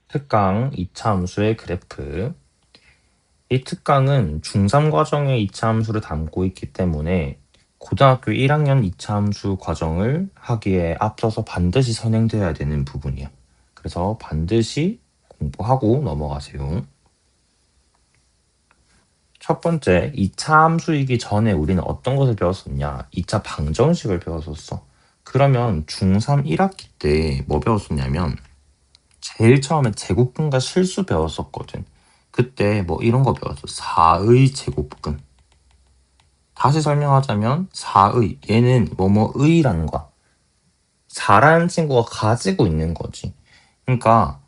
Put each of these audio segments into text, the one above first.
특강 2차 함수의 그래프. 이 특강은 중3 과정의 2차 함수를 담고 있기 때문에 고등학교 1학년 2차 함수 과정을 하기에 앞서서 반드시 선행되어야 되는 부분이야. 그래서 반드시 공부하고 넘어가세요. 첫 번째, 2차 함수이기 전에 우리는 어떤 것을 배웠었냐? 2차 방정식을 배웠었어. 그러면 중3 1학기 때 뭐 배웠었냐면 제일 처음에 제곱근과 실수 배웠었거든. 그때 뭐 이런 거 배웠어. 4의 제곱근. 다시 설명하자면 4의, 얘는 뭐뭐의라는 거야. 4라는 친구가 가지고 있는 거지. 그러니까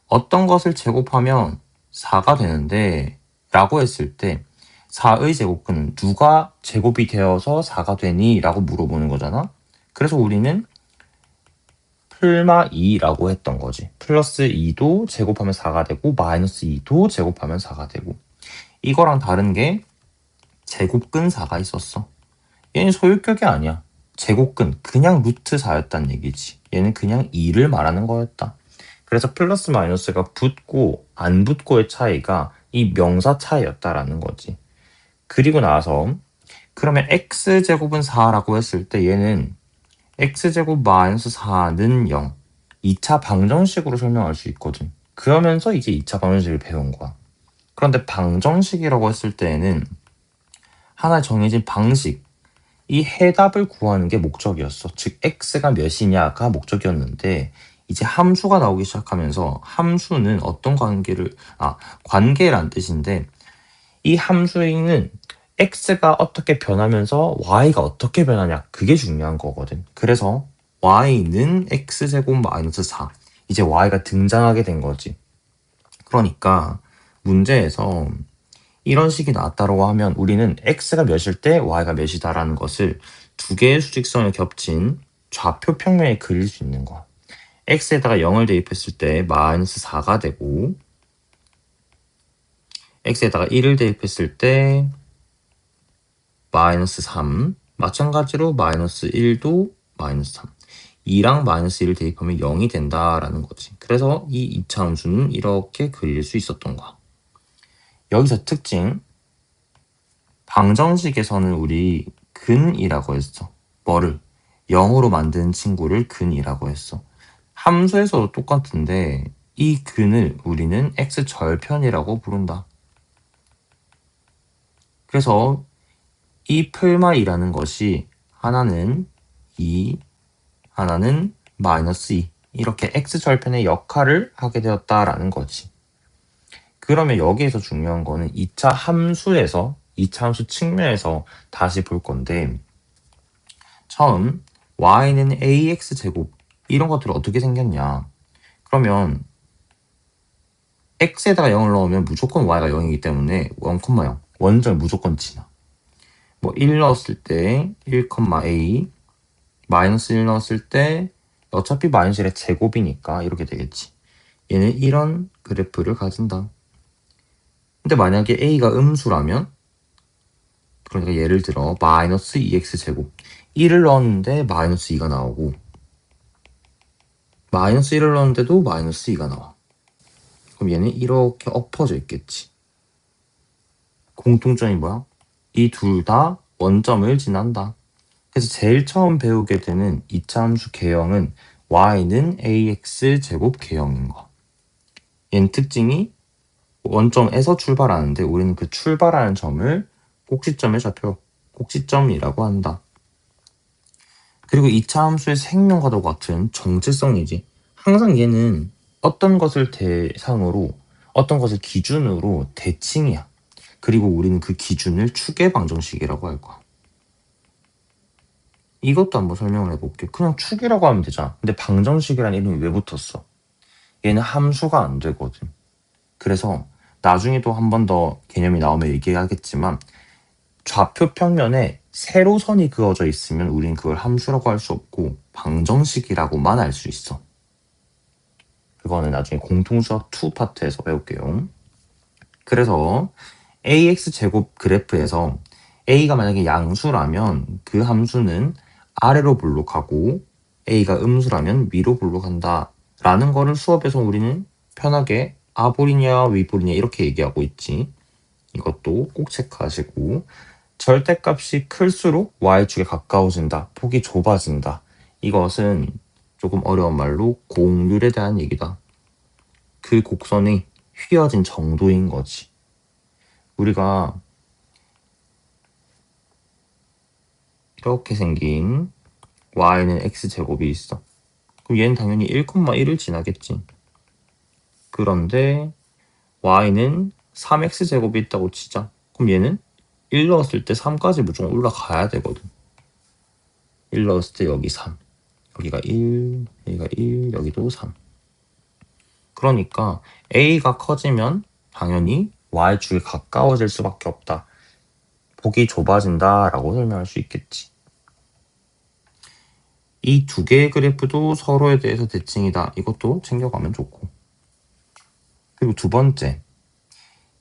어떤 것을 제곱하면 4가 되는데 라고 했을 때 4의 제곱근은 누가 제곱이 되어서 4가 되니? 라고 물어보는 거잖아. 그래서 우리는 플마 2라고 했던 거지. 플러스 2도 제곱하면 4가 되고 마이너스 2도 제곱하면 4가 되고, 이거랑 다른 게 제곱근 4가 있었어. 얘는 소유격이 아니야. 제곱근 그냥 루트 4였단 얘기지. 얘는 그냥 2를 말하는 거였다. 그래서 플러스 마이너스가 붙고 안 붙고의 차이가 이 명사 차이였다라는 거지. 그리고 나서 그러면 x제곱은 4라고 했을 때 얘는 x제곱 마이너스 4는 0. 2차 방정식으로 설명할 수 있거든. 그러면서 이제 2차 방정식을 배운 거야. 그런데 방정식이라고 했을 때에는 하나 정해진 방식, 이 해답을 구하는 게 목적이었어. 즉 x가 몇이냐가 목적이었는데 이제 함수가 나오기 시작하면서 함수는 어떤 관계란 뜻인데, 이 함수는 x가 어떻게 변하면서 y가 어떻게 변하냐, 그게 중요한 거거든. 그래서 y는 x제곱 마이너스 4, 이제 y가 등장하게 된 거지. 그러니까 문제에서 이런 식이 나왔다고 하면 우리는 x가 몇일 때 y가 몇이다라는 것을 두 개의 수직선을 겹친 좌표 평면에 그릴 수 있는 거야. x에다가 0을 대입했을 때 마이너스 4가 되고, x에다가 1을 대입했을 때 마이너스 3, 마찬가지로 마이너스 1도 마이너스 3, 2랑 마이너스 1을 대입하면 0이 된다라는 거지. 그래서 이 2차 함수는 이렇게 그릴 수 있었던 거야. 여기서 특징, 방정식에서는 우리 근이라고 했어. 뭐를? 0으로 만든 친구를 근이라고 했어. 함수에서도 똑같은데 이 근을 우리는 x절편이라고 부른다. 그래서 이 플마이라는 것이 하나는 2, 하나는 마이너스 2, 이렇게 x절편의 역할을 하게 되었다라는 거지. 그러면 여기에서 중요한 거는 2차 함수에서, 2차 함수 측면에서 다시 볼 건데, 처음 y는 ax제곱, 이런 것들이 어떻게 생겼냐. 그러면 x에다가 0을 넣으면 무조건 y가 0이기 때문에 1,0 원점을 무조건 지나. 뭐 1 넣었을 때 1,a, 마이너스 1 넣었을 때 어차피 마이너스 1의 제곱이니까 이렇게 되겠지. 얘는 이런 그래프를 가진다. 근데 만약에 a가 음수라면, 그러니까 예를 들어 마이너스 2x제곱, 1을 넣었는데 마이너스 2가 나오고, 마이너스 1을 넣었는데도 마이너스 2가 나와. 그럼 얘는 이렇게 엎어져 있겠지. 공통점이 뭐야? 이 둘 다 원점을 지난다. 그래서 제일 처음 배우게 되는 2차 함수 개형은 y는 ax제곱 개형인 거. 얘는 특징이 원점에서 출발하는데 우리는 그 출발하는 점을 꼭지점의 좌표, 꼭지점이라고 한다. 그리고 2차 함수의 생명과도 같은 정체성이지. 항상 얘는 어떤 것을 대상으로, 어떤 것을 기준으로 대칭이야. 그리고 우리는 그 기준을 추계 방정식이라고 할 거야. 이것도 한번 설명을 해볼게. 그냥 축이라고 하면 되잖아. 근데 방정식이라는 이름이 왜 붙었어? 얘는 함수가 안 되거든. 그래서 나중에도 한 번 더 개념이 나오면 얘기하겠지만, 좌표 평면에 세로선이 그어져 있으면 우린 그걸 함수라고 할 수 없고 방정식이라고만 알 수 있어. 그거는 나중에 공통수학 2 파트에서 배울게요. 그래서 ax제곱 그래프에서 a가 만약에 양수라면 그 함수는 아래로 볼록하고 a가 음수라면 위로 볼록한다 라는 거를 수업에서 우리는 편하게 아볼이냐 위볼이냐 이렇게 얘기하고 있지. 이것도 꼭 체크하시고, 절대값이 클수록 y축에 가까워진다, 폭이 좁아진다. 이것은 조금 어려운 말로 공률에 대한 얘기다. 그 곡선이 휘어진 정도인 거지. 우리가 이렇게 생긴 y는 x제곱이 있어. 그럼 얘는 당연히 1,1을 지나겠지. 그런데 y는 3x제곱이 있다고 치자. 그럼 얘는 1 넣었을 때 3까지 무조건 올라가야 되거든. 1 넣었을 때 여기 3, 여기가 1, 여기가 1, 여기도 3. 그러니까 a가 커지면 당연히 y축에 가까워질 수밖에 없다. 폭이 좁아진다 라고 설명할 수 있겠지. 이 두 개의 그래프도 서로에 대해서 대칭이다. 이것도 챙겨가면 좋고. 그리고 두 번째,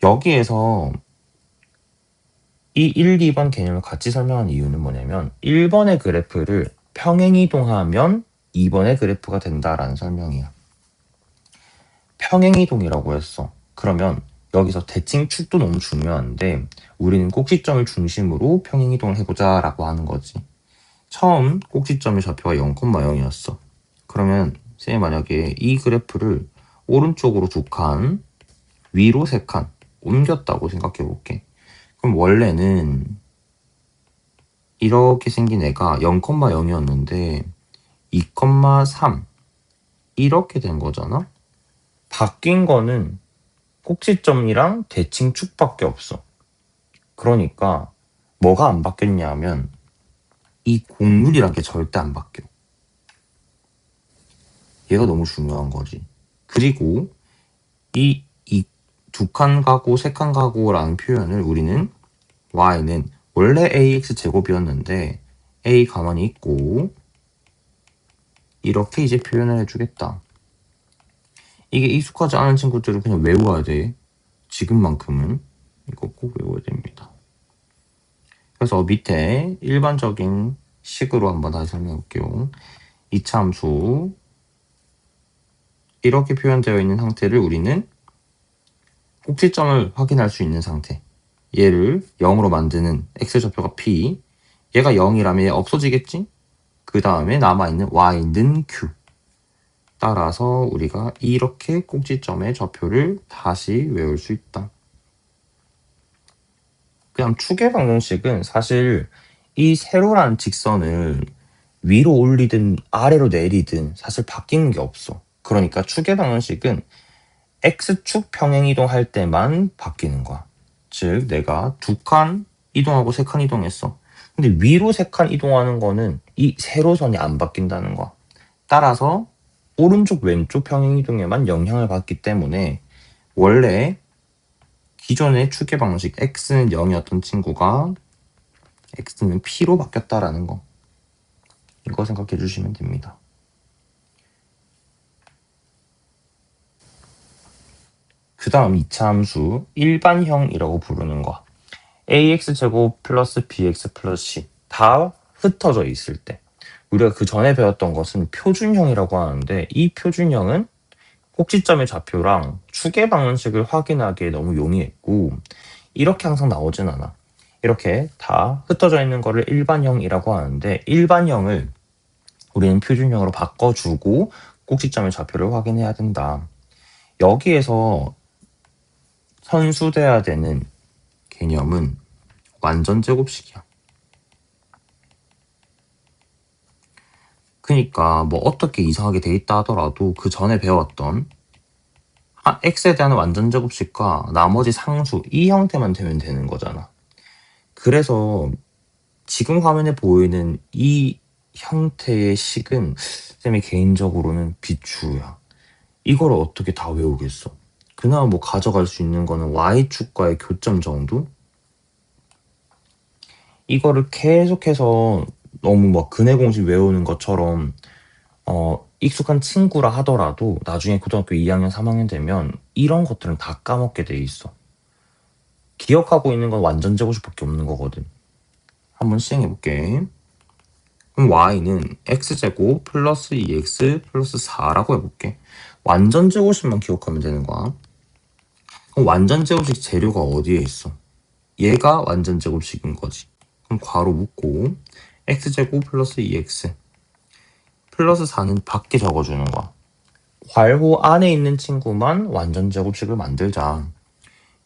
여기에서 이 1, 2번 개념을 같이 설명한 이유는 뭐냐면 1번의 그래프를 평행이동하면 2번의 그래프가 된다라는 설명이야. 평행이동이라고 했어. 그러면 여기서 대칭축도 너무 중요한데 우리는 꼭지점을 중심으로 평행이동을 해보자 라고 하는 거지. 처음 꼭지점의 좌표가 0,0이었어. 그러면 쌤이 만약에 이 그래프를 오른쪽으로 2칸, 위로 3칸 옮겼다고 생각해 볼게. 그럼 원래는 이렇게 생긴 애가 0,0이었는데 2,3 이렇게 된 거잖아. 바뀐 거는 꼭지점이랑 대칭축밖에 없어. 그러니까 뭐가 안 바뀌었냐면 이 공률이란 게 절대 안 바뀌어. 얘가 너무 중요한 거지. 그리고 이 두 칸 가고 세 칸 가고라는 표현을 우리는 y는 원래 ax 제곱이었는데 a 가만히 있고 이렇게 이제 표현을 해주겠다. 이게 익숙하지 않은 친구들은 그냥 외워야 돼. 지금만큼은 이거 꼭 외워야 됩니다. 그래서 밑에 일반적인 식으로 한번 다시 설명해 볼게요. 이차함수 이렇게 표현되어 있는 상태를 우리는 꼭지점을 확인할 수 있는 상태, 얘를 0으로 만드는 x좌표가 p, 얘가 0이라면 얘 없어지겠지? 그 다음에 남아있는 y는 q. 따라서 우리가 이렇게 꼭지점의 좌표를 다시 외울 수 있다. 그냥 축의 방정식은 사실 이 세로란 직선을 위로 올리든 아래로 내리든 사실 바뀌는 게 없어. 그러니까 축의 방정식은 x축 평행이동할 때만 바뀌는 거야. 즉 내가 2칸 이동하고 3칸 이동했어. 근데 위로 3칸 이동하는 거는 이 세로선이 안 바뀐다는 거야. 따라서 오른쪽 왼쪽 평행이동에만 영향을 받기 때문에 원래 기존의 축의 방식 x는 0이었던 친구가 x는 p로 바뀌었다라는 거, 이거 생각해 주시면 됩니다. 그 다음 2차 함수 일반형이라고 부르는 거, ax제곱 플러스 bx 플러스 c 다 흩어져 있을 때, 우리가 그 전에 배웠던 것은 표준형이라고 하는데 이 표준형은 꼭지점의 좌표랑 축의 방정식을 확인하기에 너무 용이했고 이렇게 항상 나오진 않아. 이렇게 다 흩어져 있는 거를 일반형이라고 하는데 일반형을 우리는 표준형으로 바꿔주고 꼭지점의 좌표를 확인해야 된다. 여기에서 선수돼야 되는 개념은 완전 제곱식이야. 그러니까 뭐 어떻게 이상하게 돼 있다 하더라도 그 전에 배웠던 x에 대한 완전 제곱식과 나머지 상수 이 형태만 되면 되는 거잖아. 그래서 지금 화면에 보이는 이 형태의 식은 쌤이 개인적으로는 비추야. 이걸 어떻게 다 외우겠어? 그나마 뭐 가져갈 수 있는 거는 y축과의 교점 정도? 이거를 계속해서 너무 막 근해 공식 외우는 것처럼 익숙한 친구라 하더라도 나중에 고등학교 2학년, 3학년 되면 이런 것들은 다 까먹게 돼 있어. 기억하고 있는 건 완전 제곱식밖에 없는 거거든. 한번 시행해 볼게. 그럼 y는 x제곱 플러스 2x 플러스 4라고 해볼게. 완전 제곱식만 기억하면 되는 거야. 그럼 완전 제곱식 재료가 어디에 있어? 얘가 완전 제곱식인 거지. 그럼 괄호 묶고 x제곱 플러스 2x 플러스 4는 밖에 적어주는 거야. 괄호 안에 있는 친구만 완전 제곱식을 만들자.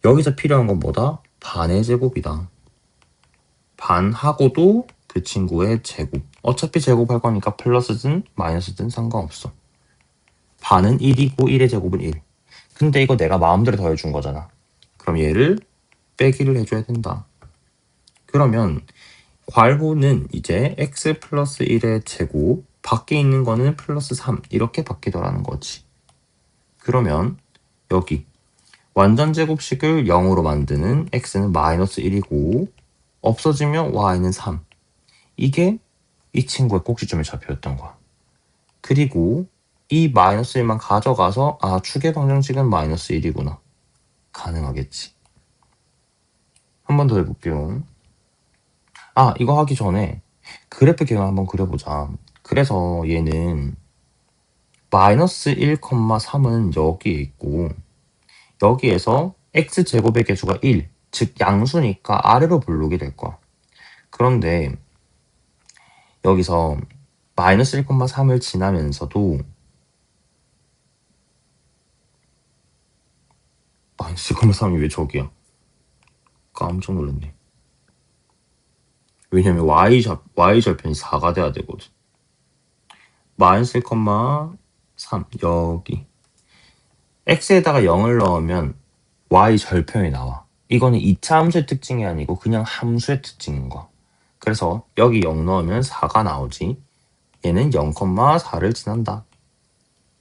여기서 필요한 건 뭐다? 반의 제곱이다. 반하고도 그 친구의 제곱. 어차피 제곱할 거니까 플러스든 마이너스든 상관없어. 반은 1이고 1의 제곱은 1. 근데 이거 내가 마음대로 더해준 거잖아. 그럼 얘를 빼기를 해줘야 된다. 그러면 괄호는 이제 x 플러스 1의 제곱, 밖에 있는 거는 플러스 3 이렇게 바뀌더라는 거지. 그러면 여기 완전 제곱식을 0으로 만드는 x는 마이너스 1이고 없어지면 y는 3. 이게 이 친구의 꼭지점의 좌표였던 거야. 그리고 이 마이너스 1만 가져가서 축의 방정식은 마이너스 1이구나. 가능하겠지. 한 번 더 해볼게요. 이거 하기 전에 그래프 개형 한번 그려보자. 그래서 얘는 마이너스 1,3은 여기에 있고 여기에서 x제곱의 개수가 1, 즉 양수니까 아래로 블록이 될 거야. 그런데 여기서 마이너스 1,3을 지나면서도 마이너스 1,3이 왜 저기야? 깜짝 놀랐네. 왜냐면 y절편이 4가 돼야 되거든. 마이너스 1,3 여기 x에다가 0을 넣으면 y절편이 나와. 이거는 2차 함수의 특징이 아니고 그냥 함수의 특징인 거야. 그래서 여기 0 넣으면 4가 나오지. 얘는 0,4를 지난다.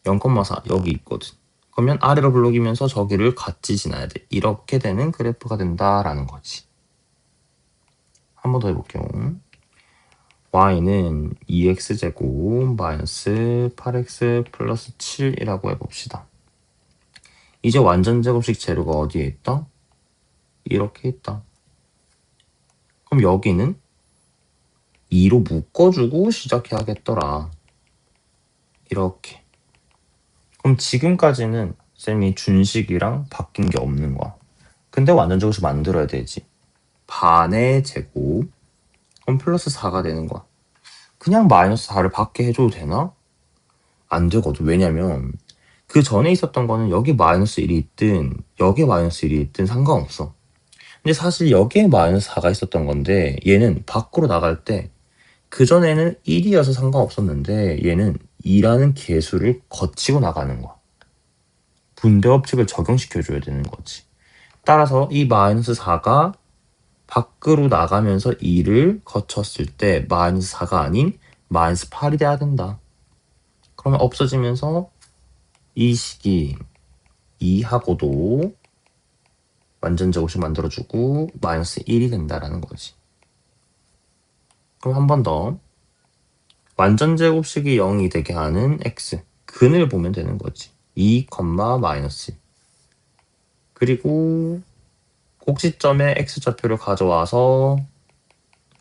0,4 여기 있거든. 그러면 아래로 블록이면서 저기를 같이 지나야 돼. 이렇게 되는 그래프가 된다라는 거지. 한 번 더 해볼게요. y는 2x제곱 마이너스 8x 플러스 7이라고 해봅시다. 이제 완전 제곱식 재료가 어디에 있다? 이렇게 있다. 그럼 여기는 2로 묶어주고 시작해야겠더라. 이렇게. 그럼 지금까지는 쌤이 준식이랑 바뀐 게 없는 거야. 근데 완전 제곱식 만들어야 되지. 반의 제곱. 그럼 플러스 4가 되는 거야. 그냥 마이너스 4를 밖에 해줘도 되나? 안 되거든. 왜냐면 그 전에 있었던 거는 여기 마이너스 1이 있든 여기 마이너스 1이 있든 상관없어. 근데 사실 여기에 마이너스 4가 있었던 건데 얘는 밖으로 나갈 때 그전에는 1이어서 상관없었는데 얘는 2라는 개수를 거치고 나가는 거야. 분배 법칙을 적용시켜줘야 되는 거지. 따라서 이 마이너스 4가 밖으로 나가면서 2를 거쳤을 때 마이너스 4가 아닌 마이너스 8이 돼야 된다. 그러면 없어지면서 이 식이 2하고도 완전 제곱식 만들어주고 마이너스 1이 된다라는 거지. 그럼 한 번 더. 완전 제곱식이 0이 되게 하는 x. 근을 보면 되는 거지. 2, 마이너스. 그리고 꼭지점에 x좌표를 가져와서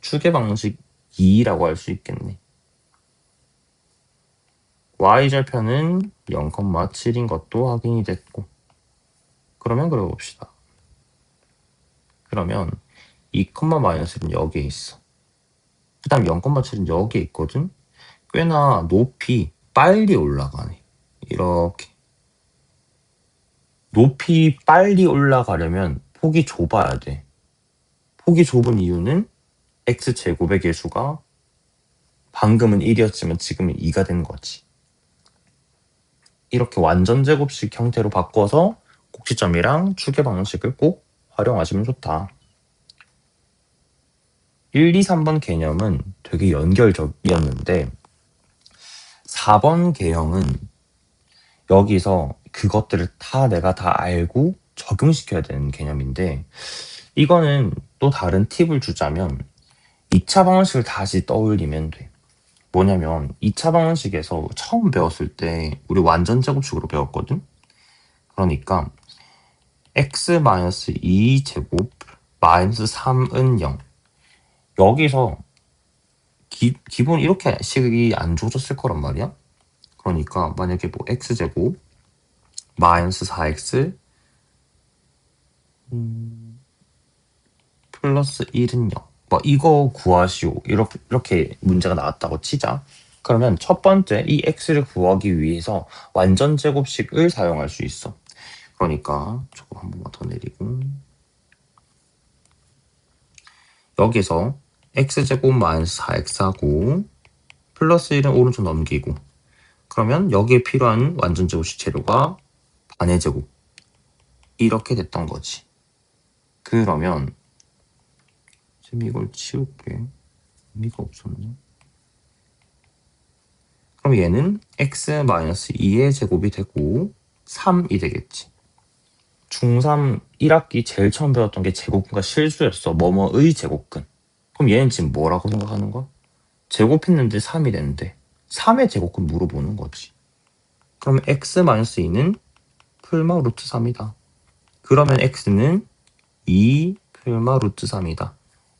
추계 방식 2라고 할 수 있겠네. y절편은 0,7인 것도 확인이 됐고. 그러면 그려봅시다. 그러면 2, 마이너스는 여기에 있어. 그 다음 0,7은 여기에 있거든? 꽤나 높이 빨리 올라가네. 이렇게. 높이 빨리 올라가려면 폭이 좁아야 돼. 폭이 좁은 이유는 x제곱의 개수가 방금은 1이었지만 지금은 2가 된 거지. 이렇게 완전 제곱식 형태로 바꿔서 꼭지점이랑 추계 방식을 꼭 활용하시면 좋다. 1, 2, 3번 개념은 되게 연결적이었는데 4번 개형은 여기서 그것들을 내가 다 알고 적용시켜야 되는 개념인데 이거는 또 다른 팁을 주자면 2차 방정식을 다시 떠올리면 돼. 뭐냐면 2차 방정식에서 처음 배웠을 때 우리 완전 제곱식으로 배웠거든? 그러니까 x-2제곱 마이너스 3은 0. 여기서 기본 이렇게 식이 안 주어졌을 거란 말이야. 그러니까 만약에 뭐 x제곱 마이너스 4x 플러스 1은 0. 뭐 이거 구하시오. 이렇게 문제가 나왔다고 치자. 그러면 첫 번째 이 x를 구하기 위해서 완전 제곱식을 사용할 수 있어. 그러니까 조금 한 번만 더 내리고 여기서 x제곱 마이너스 4x하고 플러스 1은 오른쪽 넘기고 그러면 여기에 필요한 완전 제곱식 재료가 반의 제곱 이렇게 됐던 거지. 그러면 지금 이걸 치울게. 의미가 없었네. 그럼 얘는 x-2의 제곱이 되고 3이 되겠지. 중3 1학기 제일 처음 배웠던 게 제곱근과 실수였어. 뭐뭐의 제곱근. 그럼 얘는 지금 뭐라고 생각하는 거야? 제곱했는데 3이 됐는데 3의 제곱근 물어보는 거지. 그럼 x-2는 풀마 루트 3이다. 그러면 x는 2 풀마 루트 3이다.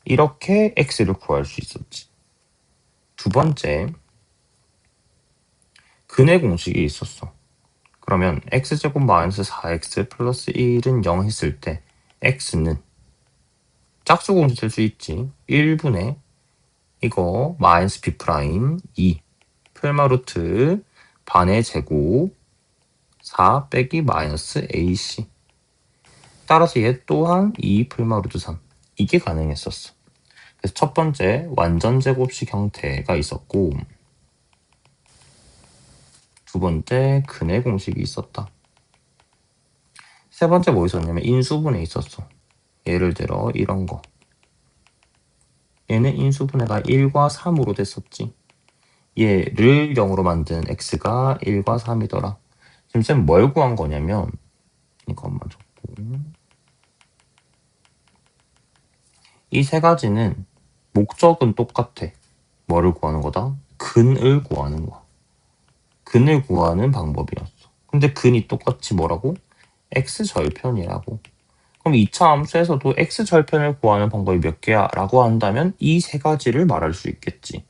이렇게 x를 구할 수 있었지. 두 번째, 근의 공식이 있었어. 그러면 x제곱 마이너스 4x 플러스 1은 0 했을 때 x는 짝수 공식 쓸 수 있지. 1분의 이거 마이너스 b 프라임 2 풀마 루트 반의 제곱 4 빼기 마이너스 ac 따라서 얘 또한 2 풀마 루트 3 이게 가능했었어. 그래서 첫 번째 완전 제곱식 형태가 있었고 두 번째 근의 공식이 있었다. 세 번째 뭐 있었냐면 인수분해 있었어. 예를 들어 이런 거. 얘는 인수분해가 1과 3으로 됐었지. 얘를 0으로 만든 x가 1과 3이더라. 지금 쌤 뭘 구한 거냐면 이것만 적고 이 세 가지는 목적은 똑같아. 뭐를 구하는 거다? 근을 구하는 거야. 근을 구하는 방법이었어. 근데 근이 똑같이 뭐라고? x절편이라고. 그럼 2차 함수에서도 x절편을 구하는 방법이 몇 개야? 라고 한다면 이 세 가지를 말할 수 있겠지.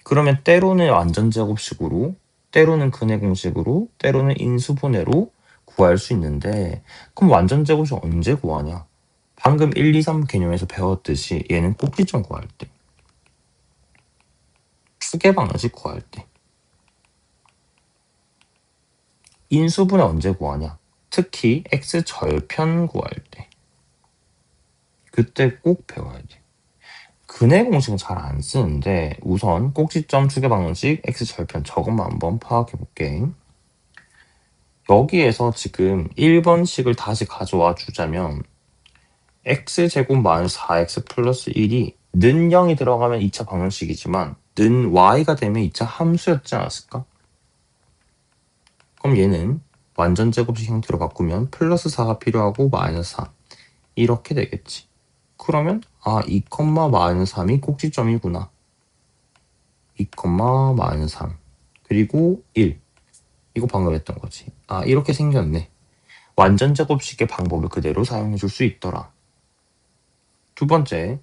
그러면 때로는 완전제곱식으로, 때로는 근의 공식으로, 때로는 인수분해로 구할 수 있는데 그럼 완전제곱식 언제 구하냐? 방금 1, 2, 3 개념에서 배웠듯이 얘는 꼭지점 구할 때, 추계 방정식 구할 때, 인수분해 언제 구하냐? 특히 x절편 구할 때. 그때 꼭 배워야 돼. 근의 공식은 잘 안 쓰는데 우선 꼭지점 추계 방정식 x절편 저것만 한번 파악해 볼게. 여기에서 지금 1번식을 다시 가져와 주자면 x제곱 마이너스 4x 플러스 1이 는 0이 들어가면 2차 방정식이지만 는 y가 되면 2차 함수였지 않았을까? 그럼 얘는 완전 제곱식 형태로 바꾸면 플러스 4가 필요하고 마이너스 4 이렇게 되겠지. 그러면 2, 마이너스 3이 꼭지점이구나. 2, 마이너스 3 그리고 1 이거 방금 했던 거지. 이렇게 생겼네. 완전 제곱식의 방법을 그대로 사용해 줄 수 있더라. 두 번째,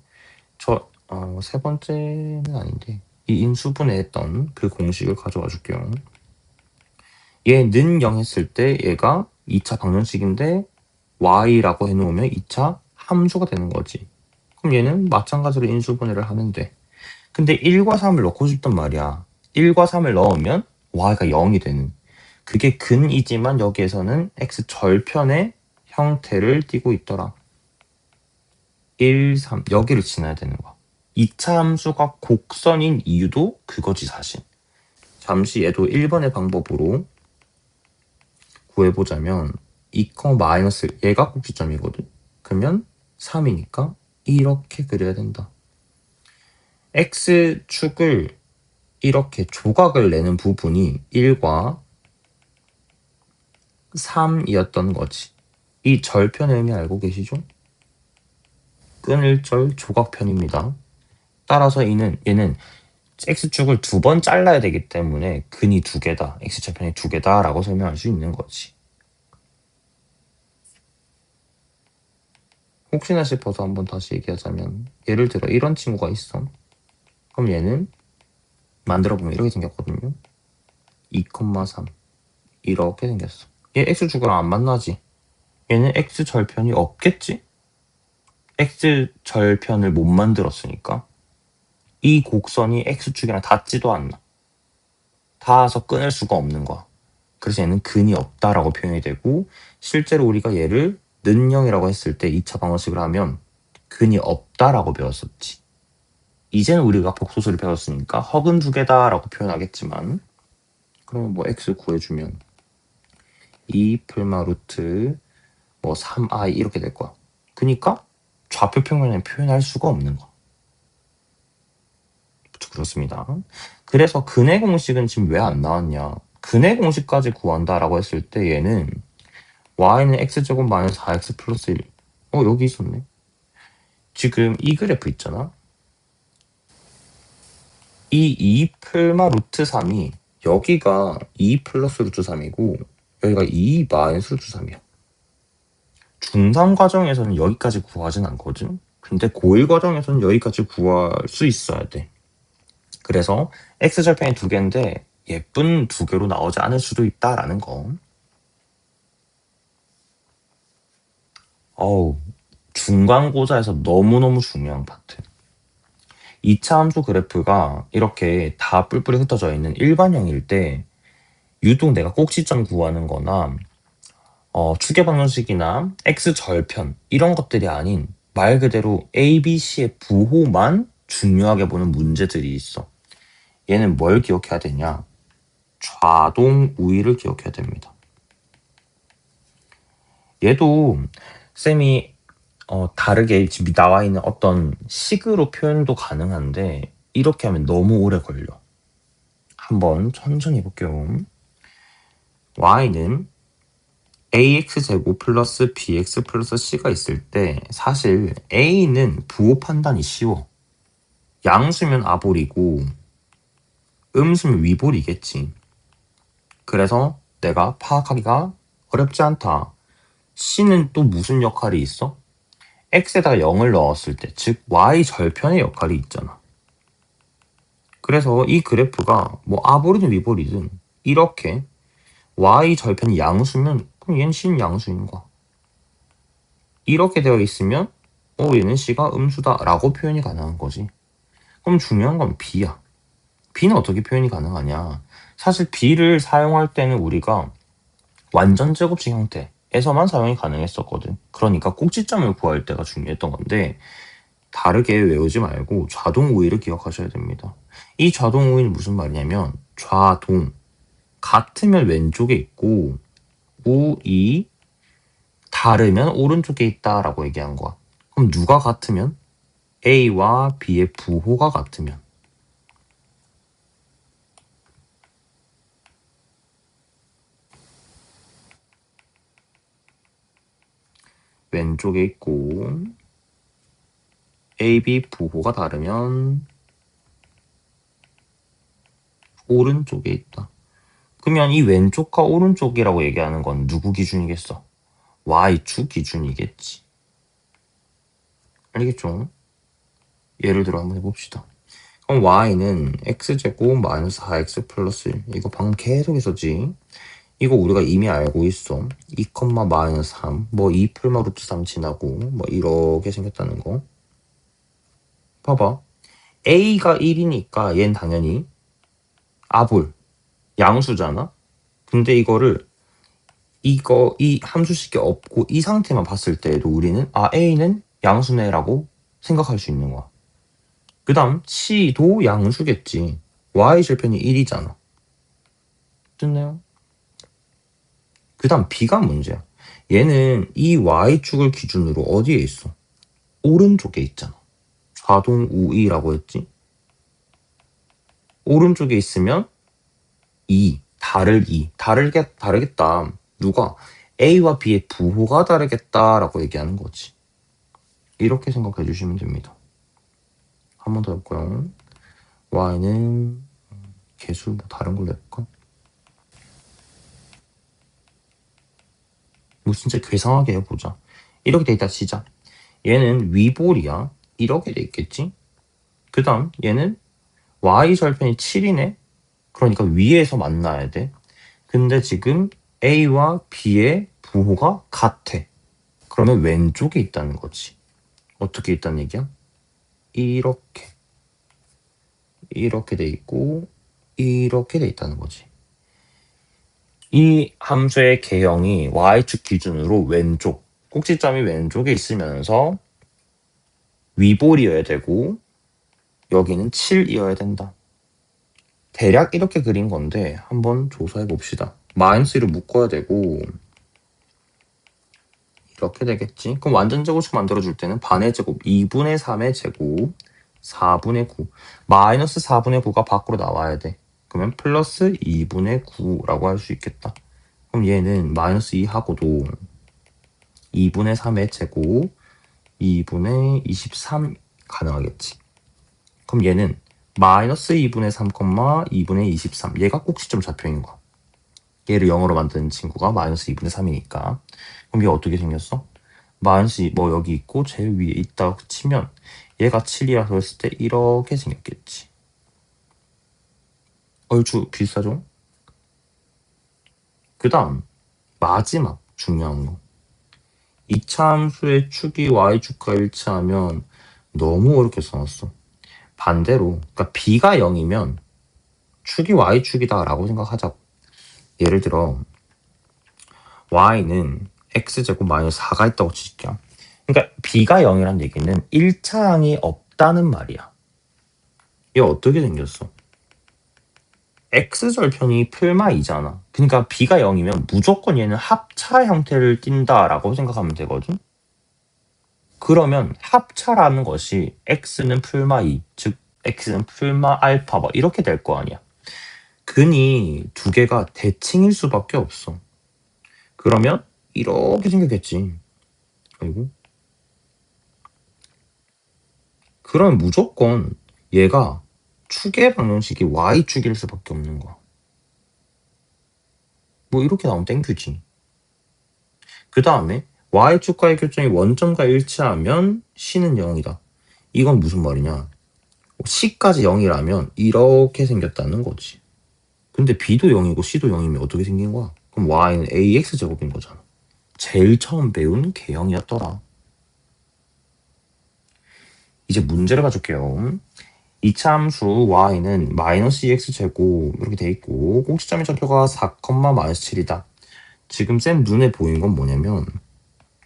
세 번째는 아닌데 이 인수분해 했던 그 공식을 가져와 줄게요. 얘는 0 했을 때 얘가 2차 방정식인데 y라고 해놓으면 2차 함수가 되는 거지. 그럼 얘는 마찬가지로 인수분해를 하면 돼. 근데 1과 3을 넣고 싶단 말이야. 1과 3을 넣으면 y가 0이 되는. 그게 근이지만 여기에서는 x절편의 형태를 띠고 있더라. 1, 3 여기를 지나야 되는 거야. 2차 함수가 곡선인 이유도 그거지 사실. 잠시 얘도 1번의 방법으로 구해보자면 2, 마이너스 얘가 꼭지점이거든. 그러면 3이니까 이렇게 그려야 된다. x축을 이렇게 조각을 내는 부분이 1과 3이었던 거지. 이 절편의 의미 알고 계시죠? 끈일절 조각편입니다. 따라서 얘는 x축을 2번 잘라야 되기 때문에 근이 2개다, x절편이 2개다 라고 설명할 수 있는 거지. 혹시나 싶어서 한번 다시 얘기하자면 예를 들어 이런 친구가 있어. 그럼 얘는 만들어보면 이렇게 생겼거든요. 2,3 이렇게 생겼어. 얘 x축이랑 안 만나지? 얘는 x절편이 없겠지? x절편을 못 만들었으니까 이 곡선이 x축이랑 닿지도 않나. 닿아서 끊을 수가 없는 거야. 그래서 얘는 근이 없다라고 표현이 되고, 실제로 우리가 얘를 는형이라고 했을 때 2차 방정식을 하면 근이 없다라고 배웠었지. 이제는 우리가 복소수를 배웠으니까 허근 두 개다라고 표현하겠지만, 그러면 뭐 x 구해주면 2 풀마 루트 뭐 3i 이렇게 될 거야. 그러니까 좌표 평면에 표현할 수가 없는 거야. 그렇습니다. 그래서 근의 공식은 지금 왜 안 나왔냐? 근의 공식까지 구한다라고 했을 때 얘는 y는 x제곱 마이너스 4x 플러스 1. 여기 있었네. 지금 이 그래프 있잖아. 이 2 풀마 루트 3이 여기가 2 플러스 루트 3이고 여기가 2 마이너스 루트 3이야. 중3 과정에서는 여기까지 구하진 않거든. 근데 고1 과정에서는 여기까지 구할 수 있어야 돼. 그래서 x절편이 두 개인데 예쁜 두 개로 나오지 않을 수도 있다라는 거. 중간고사에서 너무너무 중요한 파트. 2차 함수 그래프가 이렇게 다 뿔뿔이 흩어져 있는 일반형일 때 유독 내가 꼭지점 구하는 거나 추계 방정식이나 x절편 이런 것들이 아닌 말 그대로 A, B, C의 부호만 중요하게 보는 문제들이 있어. 얘는 뭘 기억해야 되냐? 좌동 우위를 기억해야 됩니다. 얘도 쌤이 다르게 지금 나와 있는 어떤 식으로 표현도 가능한데 이렇게 하면 너무 오래 걸려. 한번 천천히 해볼게요. y는 ax제곱 플러스 bx 플러스 c가 있을 때 사실 a는 부호 판단이 쉬워. 양수면 아볼이고 음수면 위볼이겠지. 그래서 내가 파악하기가 어렵지 않다. c는 또 무슨 역할이 있어? x에다가 0을 넣었을 때, 즉 y 절편의 역할이 있잖아. 그래서 이 그래프가 뭐 아볼이든 위볼이든 이렇게 y 절편이 양수면 그럼 얘는 c는 양수인 거야. 이렇게 되어 있으면 얘는 c가 음수다 라고 표현이 가능한 거지. 그럼 중요한 건 b야. b는 어떻게 표현이 가능하냐? 사실 b를 사용할 때는 우리가 완전 제곱식 형태에서만 사용이 가능했었거든. 그러니까 꼭지점을 구할 때가 중요했던 건데 다르게 외우지 말고 좌동 우위를 기억하셔야 됩니다. 이 좌동 우위는 무슨 말이냐면 좌동 같으면 왼쪽에 있고 우위 다르면 오른쪽에 있다라고 얘기한 거야. 그럼 누가 같으면? A와 B의 부호가 같으면. 왼쪽에 있고 A, B 부호가 다르면 오른쪽에 있다. 그러면 이 왼쪽과 오른쪽이라고 얘기하는 건 누구 기준이겠어? Y축 기준이겠지. 알겠죠? 예를 들어 한번 해봅시다. 그럼 Y는 X제곱 마이너스 4X 플러스 1. 이거 방금 계속 했었지. 이거 우리가 이미 알고 있어. 2, 마이너스 3. 뭐 2 풀마 루트 3 지나고 뭐 이렇게 생겼다는 거. 봐봐. A가 1이니까 얘는 당연히 아볼, 양수잖아? 근데 이거를 이 함수식이 없고 이 상태만 봤을 때에도 우리는 A는 양수네라고 생각할 수 있는 거야. 그 다음 C도 양수겠지. Y 절편이 1이잖아. 됐나요? 그 다음 B가 문제야. 얘는 이 Y축을 기준으로 어디에 있어? 오른쪽에 있잖아. 좌동 우위라고 했지. 오른쪽에 있으면 2, 다르겠다. 누가? A와 B의 부호가 다르겠다라고 얘기하는 거지. 이렇게 생각해 주시면 됩니다. 한 번 더 해볼까요? Y는 개수 뭐 다른 걸로 해볼까? 뭐 진짜 괴상하게 해보자. 이렇게 돼 있다 치자. 얘는 위볼이야. 이렇게 돼 있겠지? 그 다음 얘는 y 절편이 7이네? 그러니까 위에서 만나야 돼. 근데 지금 a와 b의 부호가 같아. 그러면 왼쪽에 있다는 거지. 어떻게 있다는 얘기야? 이렇게 돼 있고 이렇게 돼 있다는 거지. 이 함수의 개형이 y축 기준으로 왼쪽, 꼭지점이 왼쪽에 있으면서 위볼이어야 되고 여기는 7이어야 된다. 대략 이렇게 그린 건데 한번 조사해 봅시다. 마이너스 1을 묶어야 되고 이렇게 되겠지. 그럼 완전 제곱식 만들어줄 때는 반의 제곱 2분의 3의 제곱 4분의 9 마이너스 4분의 9가 밖으로 나와야 돼. 그러면 플러스 2분의 9라고 할 수 있겠다. 그럼 얘는 마이너스 2하고도 2분의 3의 제곱 2분의 23 가능하겠지. 그럼 얘는 마이너스 2분의 3, 2분의 23 얘가 꼭지점 좌표인 거야. 얘를 0으로 만드는 친구가 마이너스 2분의 3이니까 그럼 얘 어떻게 생겼어? 마이너스 뭐 여기 있고 제일 위에 있다고 치면 얘가 7이라서 했을 때 이렇게 생겼겠지. 얼추 비슷하죠? 그 다음 마지막 중요한 거 2차 함수의 축이 y축과 일치하면 너무 어렵게 써놨어. 반대로 그러니까 b가 0이면 축이 y축이다 라고 생각하자고. 예를 들어 y는 x제곱 마이너스 4가 있다고 칠게요. 그러니까 b가 0이란 얘기는 1차항이 없다는 말이야. 얘 어떻게 생겼어? x절편이 풀마 2잖아. 그러니까 b가 0이면 무조건 얘는 합차 형태를 띈다라고 생각하면 되거든. 그러면 합차라는 것이 x는 풀마 2, 즉 x는 풀마 알파 뭐 이렇게 될 거 아니야. 근이 두 개가 대칭일 수밖에 없어. 그러면 이렇게 생겼겠지. 아이고. 그럼 무조건 얘가 축의 방정식이 y축일 수밖에 없는 거야. 뭐 이렇게 나오면 땡큐지. 그 다음에 y축과의 교점이 원점과 일치하면 c는 0이다. 이건 무슨 말이냐? c까지 0이라면 이렇게 생겼다는 거지. 근데 b도 0이고 c도 0이면 어떻게 생긴 거야? 그럼 y는 ax제곱인 거잖아. 제일 처음 배운 개형이었더라. 이제 문제를 봐줄게요. 2차 함수 y는 마이너스 2x제곱 이렇게 돼 있고 꼭지점의 좌표가 4, 마이너스 7이다. 지금 쌤 눈에 보이는 건 뭐냐면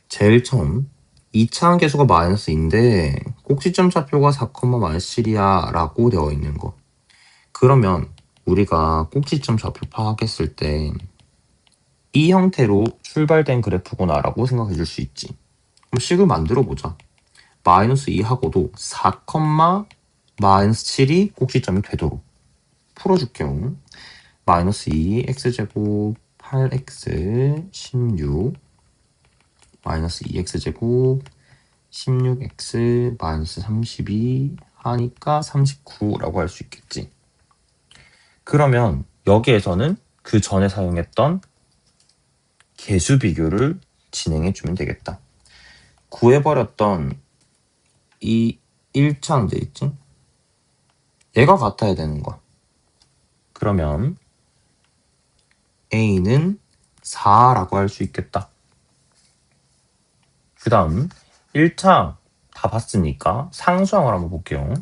제일 처음 2차 함계수가 마이너스인데 꼭지점 좌표가 4, 마이너스 7이야 라고 되어 있는 거. 그러면 우리가 꼭지점 좌표 파악했을 때 이 형태로 출발된 그래프구나 라고 생각해 줄 수 있지. 그럼 식을 만들어 보자. 마이너스 2하고도 4, 마이너스 7이 꼭지점이 되도록 풀어줄게요. 마이너스 2 x제곱 8x 16 마이너스 2x제곱 16x 마이너스 32 하니까 39라고 할 수 있겠지. 그러면 여기에서는 그 전에 사용했던 개수 비교를 진행해 주면 되겠다. 구해버렸던 이 1차항제 있지? 얘가 같아야 되는 거야. 그러면 A는 4라고 할 수 있겠다. 그 다음 1차 다 봤으니까 상수항을 한번 볼게요.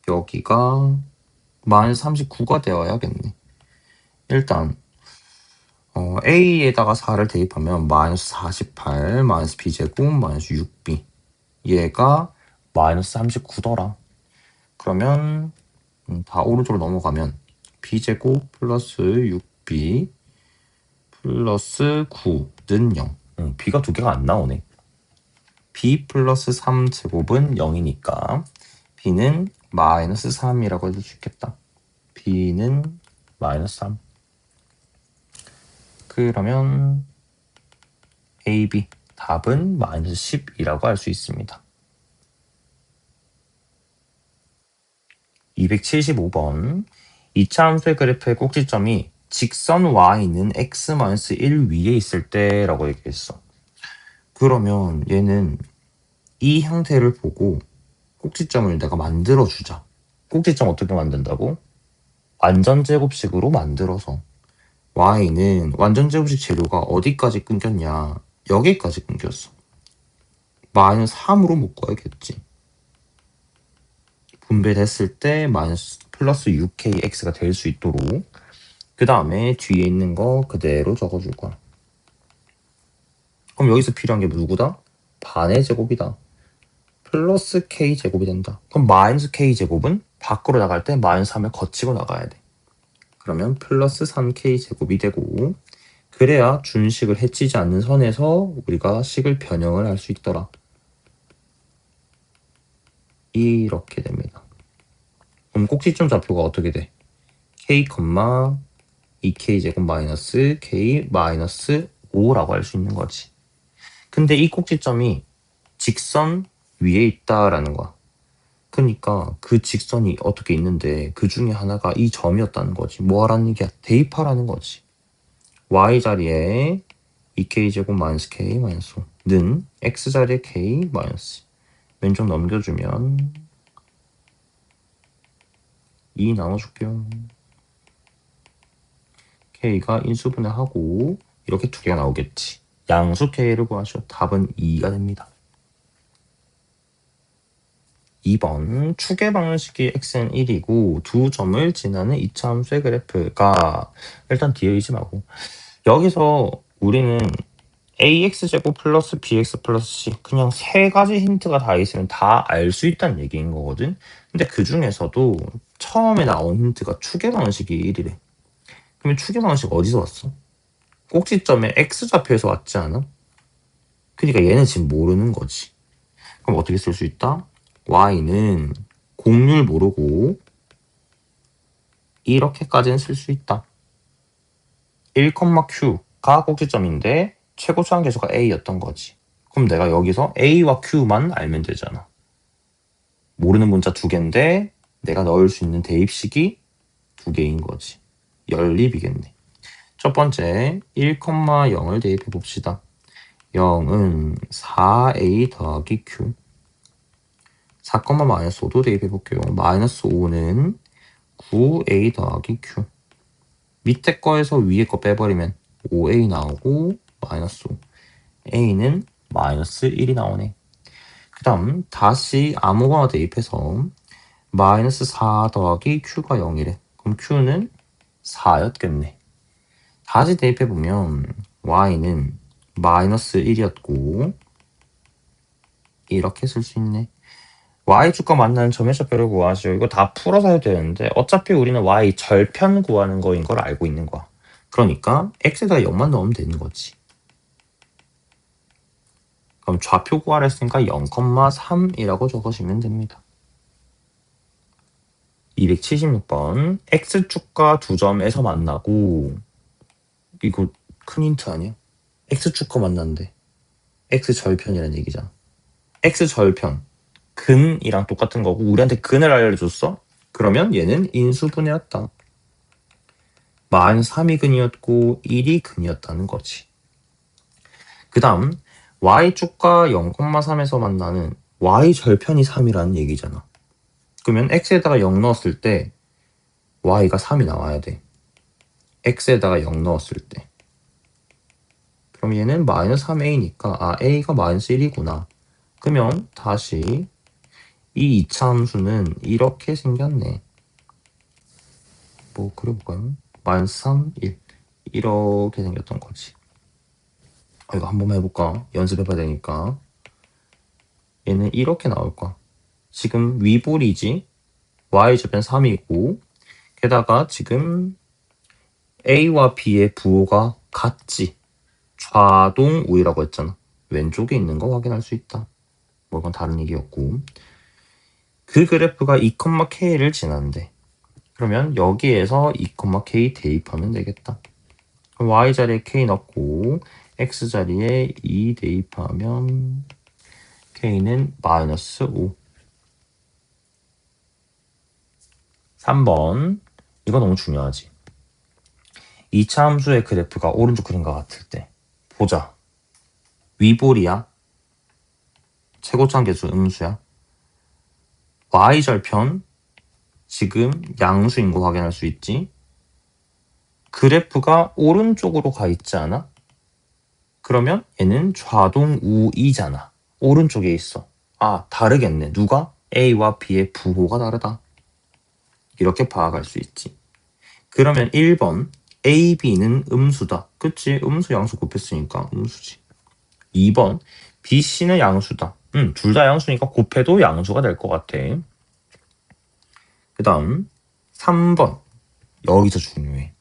여기가 마이너스 39가 되어야겠네. 일단 A에다가 4를 대입하면 마이너스 48, 마이너스 B제곱, 마이너스 6B 얘가 마이너스 39더라. 그러면 다 오른쪽으로 넘어가면 B제곱 플러스 6B 플러스 9는 0. B가 두 개가 안 나오네. B 플러스 3제곱은 0이니까 B는 마이너스 3이라고 해줄 수 있겠다. B는 마이너스 3. 그러면 A, B 답은 마이너스 10이라고 할 수 있습니다. 275번 2차 함수의 그래프의 꼭지점이 직선 y는 x-1 위에 있을 때라고 얘기했어. 그러면 얘는 이 형태를 보고 꼭지점을 내가 만들어주자. 꼭지점 어떻게 만든다고? 완전제곱식으로 만들어서 y는 완전제곱식 재료가 어디까지 끊겼냐? 여기까지 끊겼어. 마이너스 3으로 묶어야겠지. 분배됐을 때 마이너스 플러스 6kx가 될 수 있도록 그 다음에 뒤에 있는 거 그대로 적어줄 거야. 그럼 여기서 필요한 게 누구다? 반의 제곱이다. 플러스 k제곱이 된다. 그럼 마이너스 k제곱은 밖으로 나갈 때 마이너스 3을 거치고 나가야 돼. 그러면 플러스 3k제곱이 되고 그래야 준식을 해치지 않는 선에서 우리가 식을 변형을 할 수 있더라. 이렇게 됩니다. 그럼 꼭지점 좌표가 어떻게 돼? k, 2k제곱 마이너스 k 마이너스 5라고 할 수 있는 거지. 근데 이 꼭지점이 직선 위에 있다라는 거야. 그러니까 그 직선이 어떻게 있는데 그 중에 하나가 이 점이었다는 거지. 뭐 하라는 얘기야? 대입하라는 거지. y 자리에 2k제곱 마이너스 k 마이너스 5는 x 자리에 k 마이너스 왼쪽 넘겨주면 2 나눠줄게요. k가 인수분해하고 이렇게 두 개가 나오겠지. 양수 k를 구하시오. 답은 2가 됩니다. 2번 추계 방식이 x는 1이고 두 점을 지나는 이차 함수의 그래프가 일단 뒤에 있지 말고 여기서 우리는 ax제곱 플러스 bx 플러스 c 그냥 세 가지 힌트가 다 있으면 다 알 수 있다는 얘기인 거거든. 근데 그 중에서도 처음에 나온 힌트가 추계 방식이 1이래. 그러면 추계 방식 어디서 왔어? 꼭지점에 x좌표에서 왔지 않아? 그러니까 얘는 지금 모르는 거지. 그럼 어떻게 쓸 수 있다? y는 공률 모르고 이렇게까지는 쓸 수 있다. 1,q가 꼭지점인데 최고 수한계수가 a였던 거지. 그럼 내가 여기서 a와 q만 알면 되잖아. 모르는 문자 두 개인데 내가 넣을 수 있는 대입식이 두 개인 거지. 연립이겠네. 첫 번째 1,0을 대입해 봅시다. 0은 4a 더하기 q 4, 마이너스 5도 대입해 볼게요. 마이너스 5는 9a 더하기 q 밑에 거에서 위에 거 빼버리면 5a 나오고 마이너스 5 a는 마이너스 1이 나오네. 그 다음 다시 아무거나 대입해서 마이너스 4 더하기 q가 0이래. 그럼 q는 4였겠네. 다시 대입해보면 y는 마이너스 1이었고 이렇게 쓸 수 있네. y축과 만나는 점의 좌표를 구하시오. 이거 다 풀어서 해도 되는데 어차피 우리는 y 절편 구하는 거인 걸 알고 있는 거야. 그러니까 x에다가 0만 넣으면 되는 거지. 그럼 좌표 구하라 했으니까 0,3이라고 적으시면 됩니다. 276번 x축과 두 점에서 만나고 이거 큰 힌트 아니야? x축과 만났는데 x절편이라는 얘기잖아. x절편 근이랑 똑같은 거고 우리한테 근을 알려줬어? 그러면 얘는 인수분해였다. 마이너스 3이 근이었고 1이 근이었다는 거지. 그 다음 y축과 0,3에서 만나는 y절편이 3이라는 얘기잖아. 그러면 x에다가 0 넣었을 때 y가 3이 나와야 돼. x에다가 0 넣었을 때. 그럼 얘는 마이너스 3a니까 아 a가 마이너스 1이구나. 그러면 다시 이 이차 함수는 이렇게 생겼네. 뭐 그려볼까요? 마이너스 3, 1 이렇게 생겼던 거지. 이거 한 번만 해볼까? 연습해봐야 되니까. 얘는 이렇게 나올 거야. 지금 위볼이지 y좌변 3이고 게다가 지금 a와 b의 부호가 같지. 좌동 우이라고 했잖아. 왼쪽에 있는 거 확인할 수 있다. 뭐 이건 다른 얘기였고 그 그래프가 2,k를 지나는데 그러면 여기에서 2,k 대입하면 되겠다. 그럼 y자리에 k 넣고 x자리에 2 대입하면 k는 마이너스 5. 3번 이거 너무 중요하지. 2차 함수의 그래프가 오른쪽 그림과 같을 때 보자. 위볼이야? 최고차함 계수 음수야? y절편 지금 양수인 거 확인할 수 있지. 그래프가 오른쪽으로 가 있지 않아? 그러면 얘는 좌동 우이잖아. 오른쪽에 있어. 아, 다르겠네. 누가? A와 B의 부호가 다르다. 이렇게 파악할 수 있지. 그러면 1번 A, B는 음수다. 그치? 음수 양수 곱했으니까 음수지. 2번 B, C는 양수다. 둘 다 양수니까 곱해도 양수가 될 것 같아. 그 다음 3번 여기서 중요해.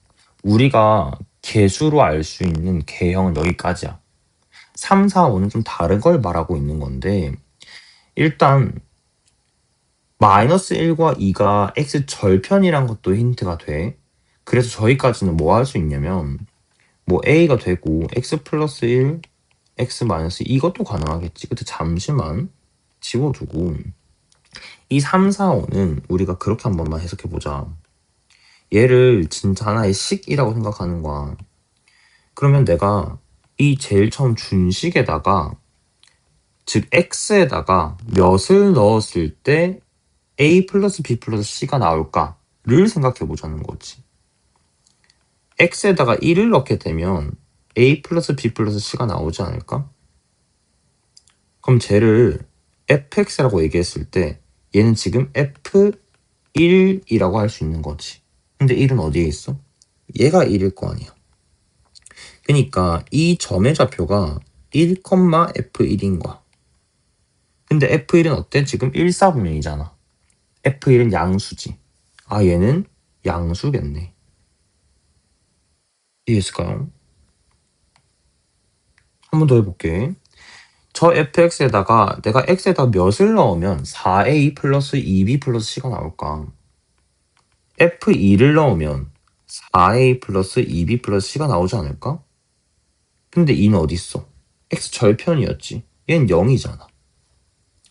우리가 개수로 알 수 있는 개형은 여기까지야. 3, 4, 5는 좀 다른 걸 말하고 있는 건데 일단 마이너스 1과 2가 x 절편이란 것도 힌트가 돼. 그래서 저희까지는 뭐 할 수 있냐면 뭐 a가 되고 x 플러스 1, x 마이너스 이것도 가능하겠지. 근데 잠시만 집어두고 이 3, 4, 5는 우리가 그렇게 한 번만 해석해보자. 얘를 진짜 하나의 식이라고 생각하는 거야. 그러면 내가 이 제일 처음 준식에다가 즉 x에다가 몇을 넣었을 때 a 플러스 b 플러스 c가 나올까를 생각해 보자는 거지. x에다가 1을 넣게 되면 a 플러스 b 플러스 c가 나오지 않을까? 그럼 쟤를 fx라고 얘기했을 때 얘는 지금 f1이라고 할 수 있는 거지. 근데 1은 어디에 있어? 얘가 1일 거 아니야. 그러니까 이 점의 좌표가 1, f1인 거야. 근데 f1은 어때? 지금 1, 4분면이잖아. f1은 양수지. 아, 얘는 양수겠네. 이해했을까요? 한 번 더 해볼게. 저 fx에다가 내가 x에다 몇을 넣으면 4a 플러스 2b 플러스 c가 나올까? f2를 넣으면 4a 플러스 2b 플러스 c가 나오지 않을까? 근데 2는 어디 있어? x 절편이었지. 얘는 0이잖아.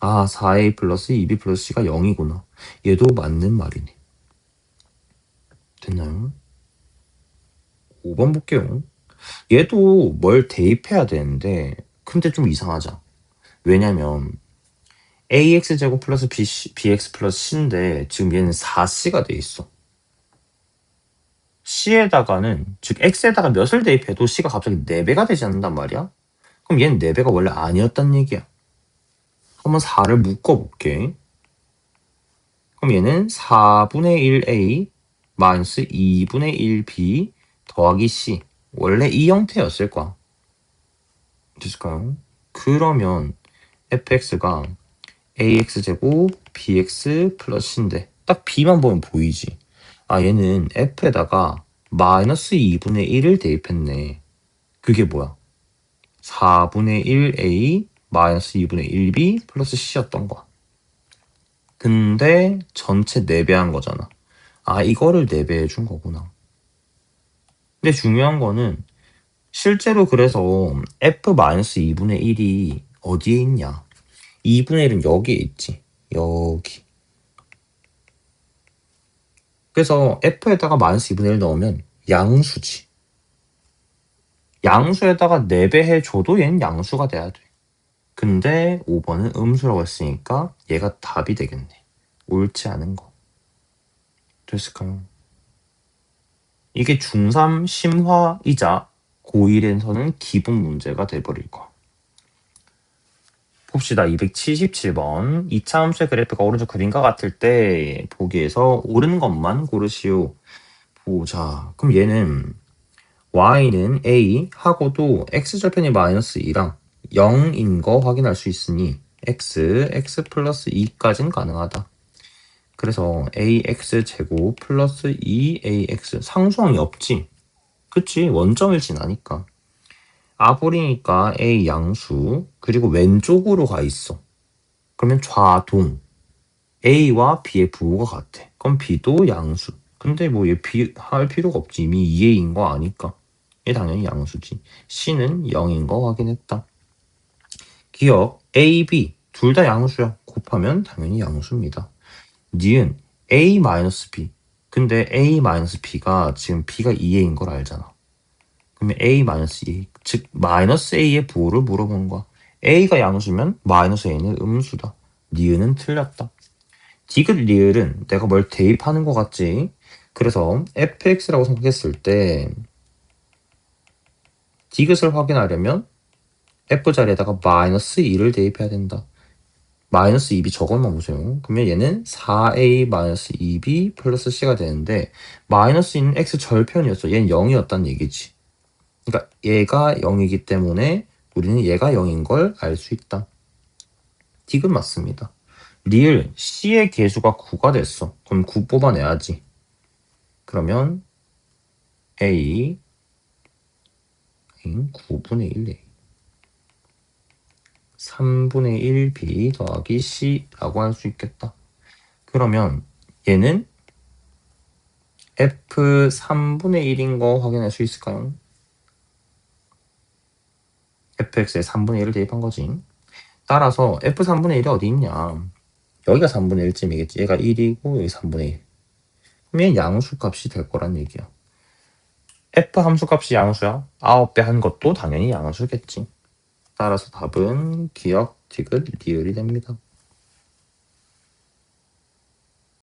아, 4a 플러스 2b 플러스 c가 0이구나. 얘도 맞는 말이네. 됐나요? 5번 볼게요. 얘도 뭘 대입해야 되는데 근데 좀 이상하죠. 왜냐면 ax제곱 플러스 bx 플러스 c인데 지금 얘는 4c가 돼 있어. c에다가는 즉 x에다가 몇을 대입해도 c가 갑자기 4배가 되지 않는단 말이야. 그럼 얘는 4배가 원래 아니었단 얘기야. 한번 4를 묶어볼게. 그럼 얘는 4분의 1a 마이너스 2분의 1b 더하기 c. 원래 이 형태였을 거야. 됐을까요? 그러면 fx가 ax제곱 bx 플러스인데 딱 b만 보면 보이지. 아, 얘는 f에다가 마이너스 2분의 1을 대입했네. 그게 뭐야? 4분의 1a 마이너스 2분의 1b 플러스 c였던 거야. 근데 전체 4배한 거잖아. 아, 이거를 4배 해준 거구나. 근데 중요한 거는 실제로 그래서 f-2분의 1이 어디에 있냐? 2분의 1은 여기에 있지. 여기. 그래서 f에다가 마이너스 2분의 1 넣으면 양수지. 양수에다가 4배 해줘도 얘는 양수가 돼야 돼. 근데 5번은 음수라고 했으니까 얘가 답이 되겠네. 옳지 않은 거. 됐을까요? 이게 중3 심화이자 고1에서는 기본 문제가 돼버릴 거. 봅시다. 277번. 2차 함수의 그래프가 오른쪽 그림과 같을 때 보기에서 옳은 것만 고르시오. 보자. 그럼 얘는 y는 a 하고도 x절편이 마이너스 2랑 0인 거 확인할 수 있으니 x 플러스 2까지는 가능하다. 그래서 ax제곱 플러스 2ax 상수항이 없지. 그치? 원점일진 아니까. 아볼이니까 a 양수 그리고 왼쪽으로 가 있어. 그러면 좌동 a와 b의 부호가 같아. 그럼 b도 양수. 근데 뭐 얘 b 할 필요가 없지. 이미 2a인 거 아니까. 얘 당연히 양수지. c는 0인 거 확인했다. 기억 a, b 둘 다 양수야. 곱하면 당연히 양수입니다. 니은 a-b. 근데 a-b가 지금 b가 2a인 걸 알잖아. 그러면 a-2, 즉 마이너스 a의 부호를 물어본 거야. a가 양수면 마이너스 a는 음수다. 니은은 틀렸다. 디귿 리을은 내가 뭘 대입하는 것 같지? 그래서 fx라고 생각했을 때 디귿을 확인하려면 f 자리에다가 마이너스 2를 대입해야 된다. 마이너스 2b 저것만 보세요. 그러면 얘는 4a 마이너스 2b 플러스 c가 되는데 마이너스 2는 x 절편이었어. 얘는 0이었단 얘기지. 그러니까 얘가 0이기 때문에 우리는 얘가 0인 걸 알 수 있다. 디귿 맞습니다. 리을 c의 개수가 9가 됐어. 그럼 9 뽑아내야지. 그러면 a 9분의 1a 3분의 1b 더하기 c라고 할 수 있겠다. 그러면 얘는 f 3분의 1인 거 확인할 수 있을까요? fx에 3분의 1을 대입한 거지. 따라서 f 3분의 1이 어디 있냐? 여기가 3분의 1쯤이겠지. 얘가 1이고 여기 3분의 1. 그러면 양수 값이 될 거란 얘기야. f 함수 값이 양수야. 9배 한 것도 당연히 양수겠지. 따라서 답은 기역, 디귿, 리을이 됩니다.